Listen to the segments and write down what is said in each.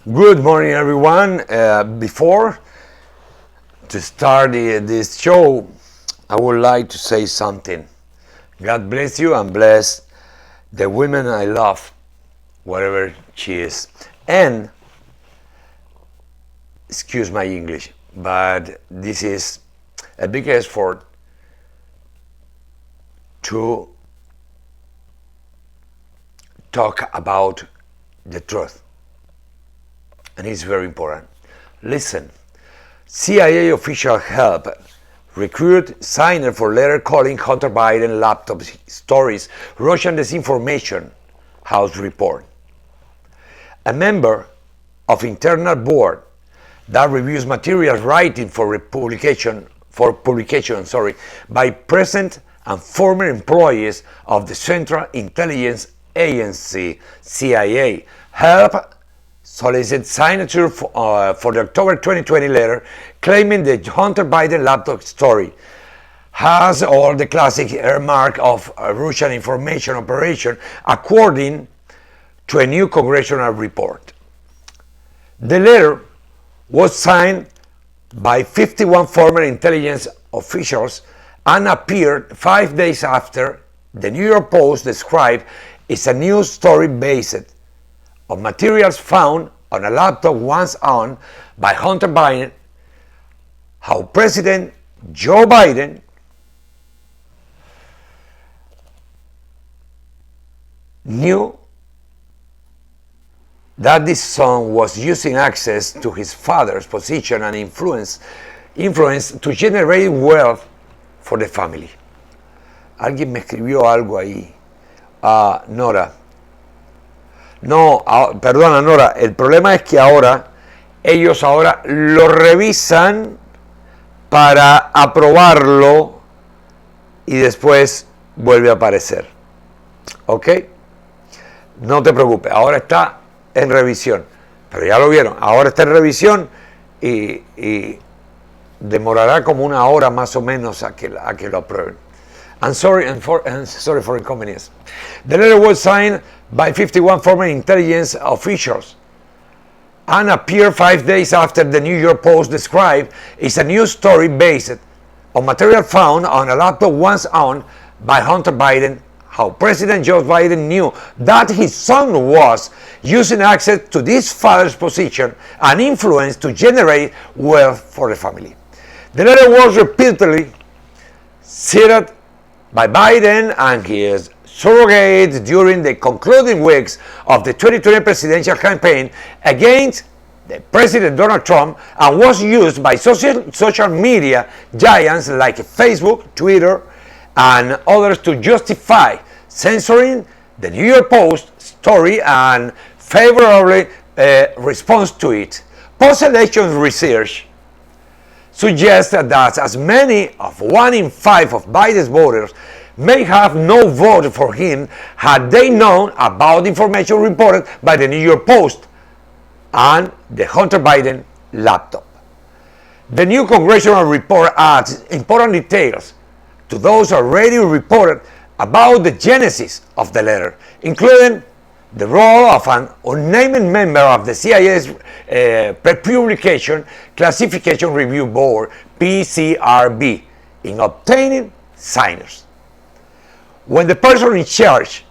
Good morning, everyone. Before to start this show, I would like to say something. God bless you and bless the women I love, wherever she is. And, excuse my English, but this is a big effort to talk about the truth. And it's very important. Listen, CIA official help recruit signer for letter calling Hunter Biden laptop stories, Russian disinformation, House report. A member of internal board that reviews materials writing for publication by present and former employees of the Central Intelligence Agency, CIA, help solicit signature for the October 2020 letter claiming the Hunter Biden laptop story has all the classic earmark of a Russian information operation according to a new congressional report. The letter was signed by 51 former intelligence officials and appeared 5 days after the New York Post described it's a news story based on materials found on a laptop once owned by Hunter Biden, how President Joe Biden knew that this son was using access to his father's position and influence to generate wealth for the family. Alguien me escribió algo ahí. Nora. No, perdona Nora, el problema es que ellos ahora lo revisan para aprobarlo y después vuelve a aparecer. ¿Ok? No te preocupes, ahora está en revisión. Pero ya lo vieron, ahora está en revisión y demorará como 1 hora más o menos a que lo aprueben. I'm sorry for inconvenience. The letter was signed by 51 former intelligence officials and appeared 5 days after the New York Post described it's a news story based on material found on a laptop once owned by Hunter Biden, how President Joe Biden knew that his son was using access to his father's position and influence to generate wealth for the family. The letter was repeatedly cited by Biden and his surrogates during the concluding weeks of the 2020 presidential campaign against the President Donald Trump and was used by social media giants like Facebook, Twitter, and others to justify censoring the New York Post story and favorably response to it. Post-election research suggests that as many of 1 in 5 of Biden's voters may have no vote for him had they known about the information reported by the New York Post and the Hunter Biden laptop. The new congressional report adds important details to those already reported about the genesis of the letter, including the role of an unnamed member of the CIA's Pre-Publication Classification Review Board, PCRB, in obtaining signers. When the person in charge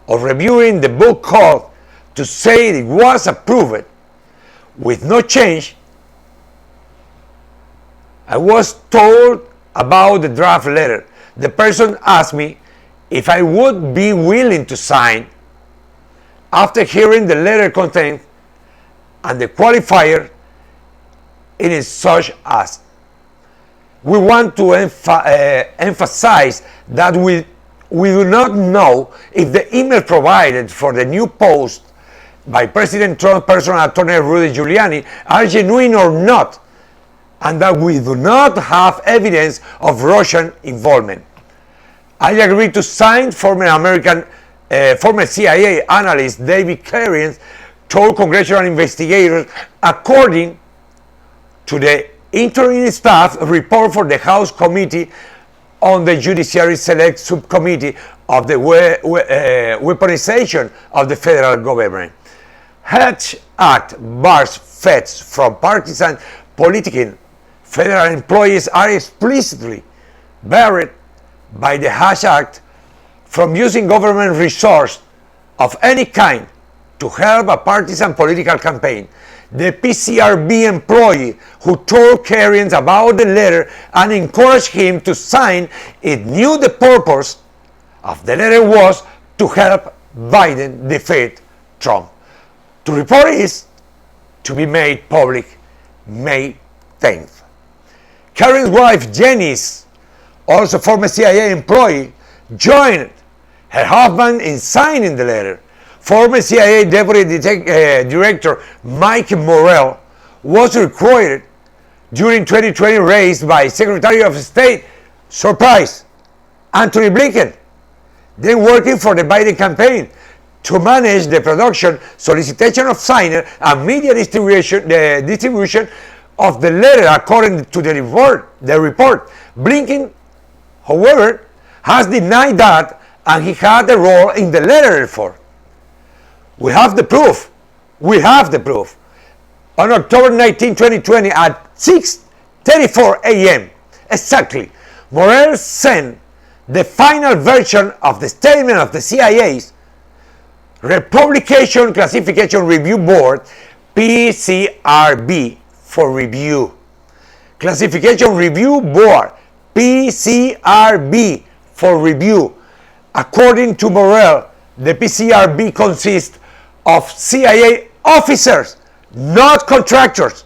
of reviewing the book called to say it was approved with no change, I was told about the draft letter. The person asked me if I would be willing to sign after hearing the letter content and the qualifier it is such as. We want to emphasize that we do not know if the email provided for the new post by President Trump's personal attorney Rudy Giuliani are genuine or not, and that we do not have evidence of Russian involvement. I agree to sign former CIA analyst David Karian told congressional investigators, according to the interim staff report for the House Committee on the Judiciary Select Subcommittee of the Weaponization of the Federal Government. Head Act bars feds from partisan politicking. Federal employees are explicitly barred by the Hatch Act from using government resources of any kind to help a partisan political campaign. The PCRB employee who told Kerry about the letter and encouraged him to sign it knew the purpose of the letter was to help Biden defeat Trump. The report is to be made public May 10th. Kerry's wife, Janice, also former CIA employee, joined her husband in signing the letter. Former CIA Deputy Director Mike Morell was recruited during 2020 race by Secretary of State, surprise, Antony Blinken, then working for the Biden campaign to manage the production, solicitation of signers, and media distribution of the letter according to the report. Blinken, however, has denied that, and he had a role in the letter report. We have the proof. On October 19, 2020 at 6:34 a.m. exactly, Morell sent the final version of the statement of the CIA's Republication Classification Review Board, PCRB, for review. Classification Review Board, PCRB, for review. According to Morell, the PCRB consists of CIA officers, not contractors,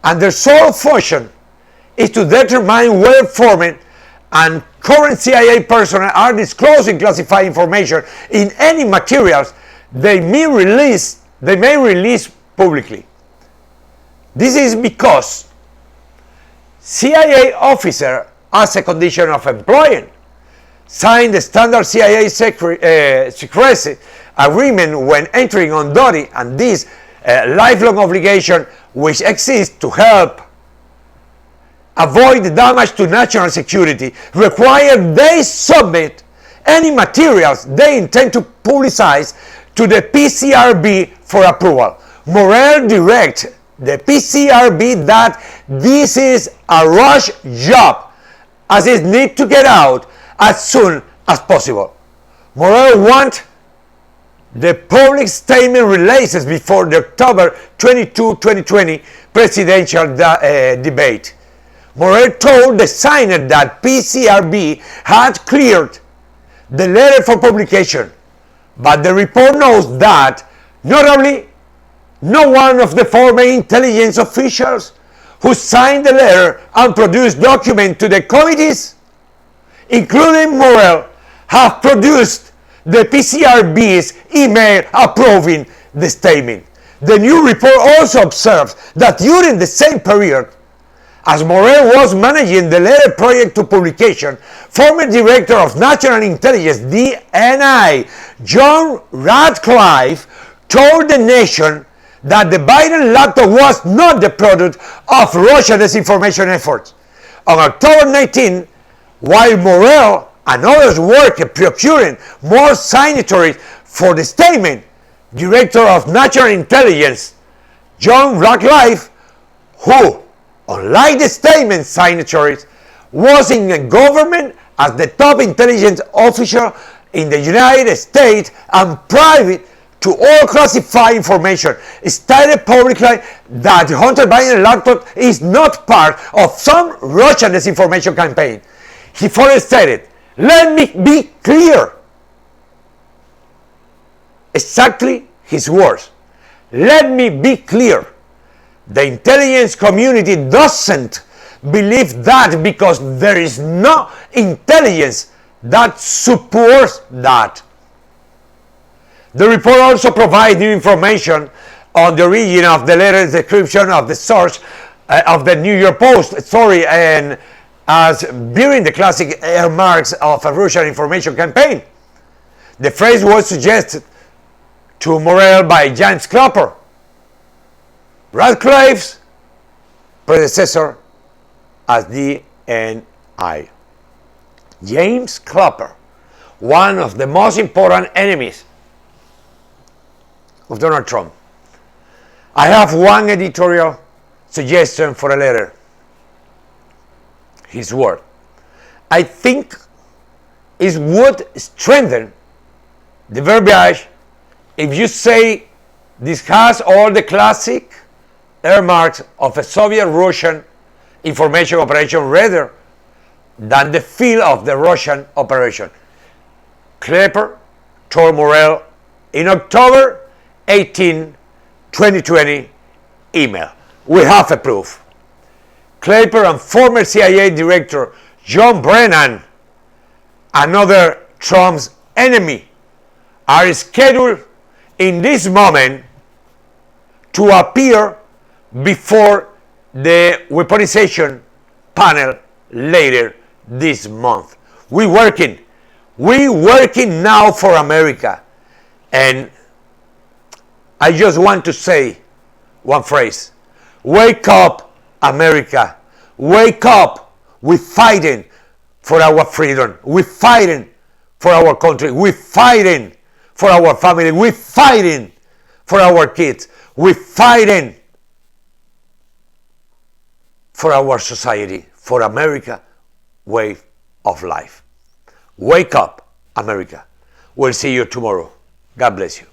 and their sole function is to determine whether former and current CIA personnel are disclosing classified information in any materials they may release publicly. This is because CIA officer, as a condition of employment, signed the standard CIA secrecy agreement when entering on duty, and this lifelong obligation which exists to help avoid the damage to national security require they submit any materials they intend to publicize to the PCRB for approval. Morell directs the PCRB that this is a rush job, as it needs to get out as soon as possible. Morell wants the public statement releases before the October 22, 2020 presidential debate. Morell told the signer that PCRB had cleared the letter for publication, but the report notes that notably no one of the former intelligence officials who signed the letter and produced documents to the committees, including Morell, have produced the PCRB's email approving the statement. The new report also observes that during the same period as Morell was managing the letter project to publication, former Director of National Intelligence, DNI, John Ratcliffe, told the nation that the Biden laptop was not the product of Russian disinformation efforts. On October 19, while Morell and others worked procuring more signatories for the statement, Director of National Intelligence, John Ratcliffe, who, unlike the statement signatories, was in the government as the top intelligence official in the United States and private to all classified information, stated publicly that Hunter Biden laptop is not part of some Russian disinformation campaign. He further stated, "Let me be clear." Exactly his words. "Let me be clear. The intelligence community doesn't believe that because there is no intelligence that supports that." The report also provides new information on the origin of the letter, description of the source of the New York Post story, and as bearing the classic earmarks of a Russian information campaign. The phrase was suggested to Morell by James Clapper, Ratcliffe's predecessor as DNI. James Clapper, one of the most important enemies of Donald Trump, I have one editorial suggestion for a letter. His word. I think it would strengthen the verbiage if you say this has all the classic earmarks of a Soviet-Russian information operation rather than the feel of the Russian operation. Kleper told Morell in October 18, 2020, email. We have a proof. Kleper and former CIA Director John Brennan, another Trump's enemy, are scheduled in this moment to appear before the weaponization panel later this month. We're working now for America. And I just want to say one phrase. Wake up, America. Wake up. We're fighting for our freedom. We're fighting for our country. We're fighting for our family. We're fighting for our kids. We're fighting for our society, for America way of life. Wake up, America. We'll see you tomorrow. God bless you.